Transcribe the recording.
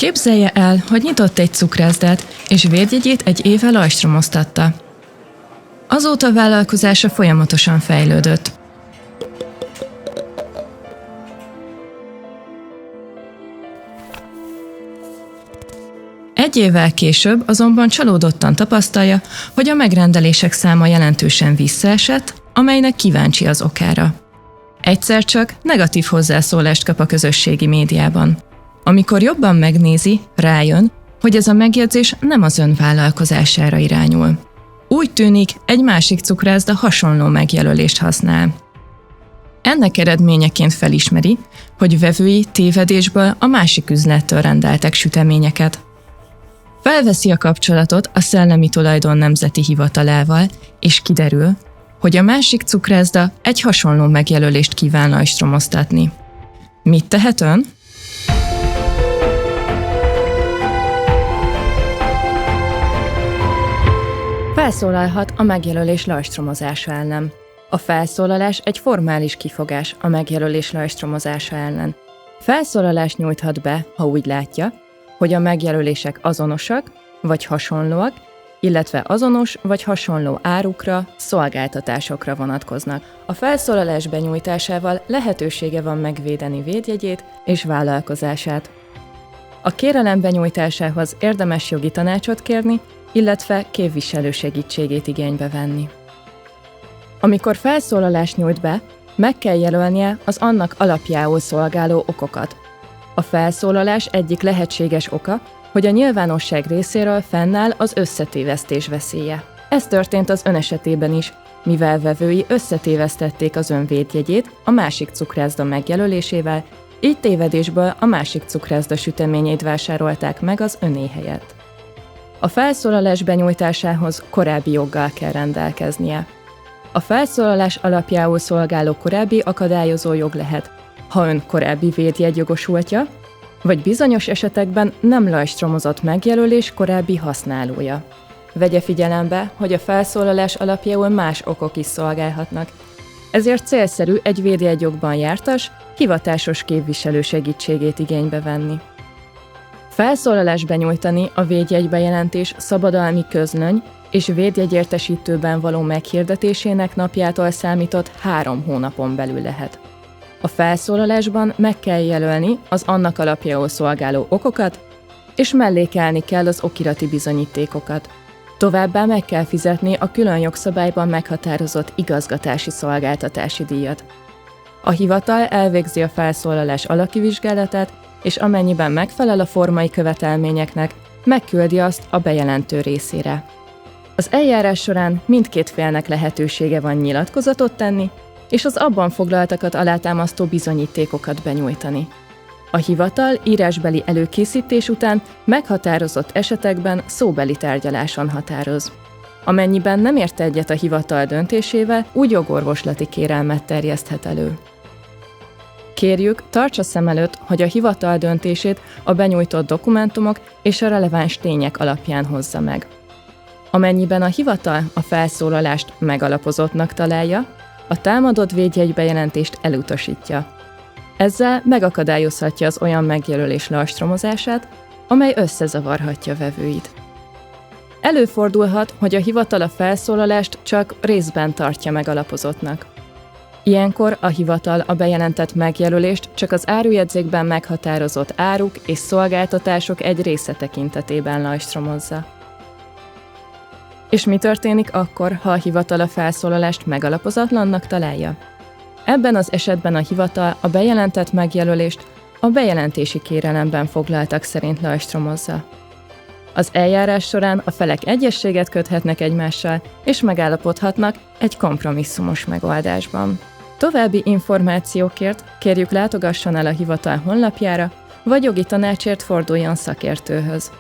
Képzelje el, hogy nyitott egy cukrászdát, és védjegyét egy éve lajstromoztatta. Azóta a vállalkozása folyamatosan fejlődött. Egy évvel később azonban csalódottan tapasztalja, hogy a megrendelések száma jelentősen visszaesett, amelynek kíváncsi az okára. Egyszer csak negatív hozzászólást kap a közösségi médiában. Amikor jobban megnézi, rájön, hogy ez a megjegyzés nem az ön vállalkozására irányul. Úgy tűnik, egy másik cukrászda hasonló megjelölést használ. Ennek eredményeként felismeri, hogy vevői tévedésből a másik üzlettől rendeltek süteményeket. Felveszi a kapcsolatot a Szellemi Tulajdon Nemzeti Hivatalával, és kiderül, hogy a másik cukrászda egy hasonló megjelölést kíván lajstromoztatni. Mit tehet ön? Felszólalhat a megjelölés lajstromozása ellen. A felszólalás egy formális kifogás a megjelölés lajstromozása ellen. Felszólalást nyújthat be, ha úgy látja, hogy a megjelölések azonosak vagy hasonlóak, illetve azonos vagy hasonló árukra, szolgáltatásokra vonatkoznak. A felszólalás benyújtásával lehetősége van megvédeni védjegyét és vállalkozását. A kérelem benyújtásához érdemes jogi tanácsot kérni, illetve képviselő segítségét igénybe venni. Amikor felszólalást nyújt be, meg kell jelölnie az annak alapjául szolgáló okokat. A felszólalás egyik lehetséges oka, hogy a nyilvánosság részéről fennáll az összetévesztés veszélye. Ez történt az ön esetében is, mivel vevői összetévesztették az ön védjegyét a másik cukrászda megjelölésével, így tévedésből a másik cukrászda süteményét vásárolták meg az öné helyett. A felszólalás benyújtásához korábbi joggal kell rendelkeznie. A felszólalás alapjául szolgáló korábbi akadályozó jog lehet, ha ön korábbi védjegyjogosultja, vagy bizonyos esetekben nem lajstromozott megjelölés korábbi használója. Vegye figyelembe, hogy a felszólalás alapjául más okok is szolgálhatnak, ezért célszerű egy védjegyjogban jártas, hivatásos képviselő segítségét igénybe venni. Felszólalás benyújtani a védjegybejelentés szabadalmi közlöny és védjegyértesítőben való meghirdetésének napjától számított 3 hónapon belül lehet. A felszólalásban meg kell jelölni az annak alapjául szolgáló okokat, és mellékelni kell az okirati bizonyítékokat. Továbbá meg kell fizetni a külön jogszabályban meghatározott igazgatási szolgáltatási díjat. A hivatal elvégzi a felszólalás alaki vizsgálatát, és amennyiben megfelel a formai követelményeknek, megküldi azt a bejelentő részére. Az eljárás során mindkét félnek lehetősége van nyilatkozatot tenni, és az abban foglaltakat alátámasztó bizonyítékokat benyújtani. A hivatal írásbeli előkészítés után meghatározott esetekben szóbeli tárgyaláson határoz. Amennyiben nem ért egyet a hivatal döntésével, úgy jogorvoslati kérelmet terjeszthet elő. Kérjük, tartsa szem előtt, hogy a hivatal döntését a benyújtott dokumentumok és a releváns tények alapján hozza meg. Amennyiben a hivatal a felszólalást megalapozottnak találja, a támadott védjegybejelentést elutasítja. Ezzel megakadályozhatja az olyan megjelölés lajstromozását, amely összezavarhatja vevőit. Előfordulhat, hogy a hivatal a felszólalást csak részben tartja megalapozottnak. Ilyenkor a hivatal a bejelentett megjelölést csak az árujegyzékben meghatározott áruk és szolgáltatások egy része tekintetében lajstromozza. És mi történik akkor, ha a hivatal a felszólalást megalapozatlannak találja? Ebben az esetben a hivatal a bejelentett megjelölést a bejelentési kérelemben foglaltak szerint lajstromozza. Az eljárás során a felek egyezséget köthetnek egymással, és megállapodhatnak egy kompromisszumos megoldásban. További információkért kérjük látogasson el a hivatal honlapjára, vagy jogi tanácsért forduljon szakértőhöz.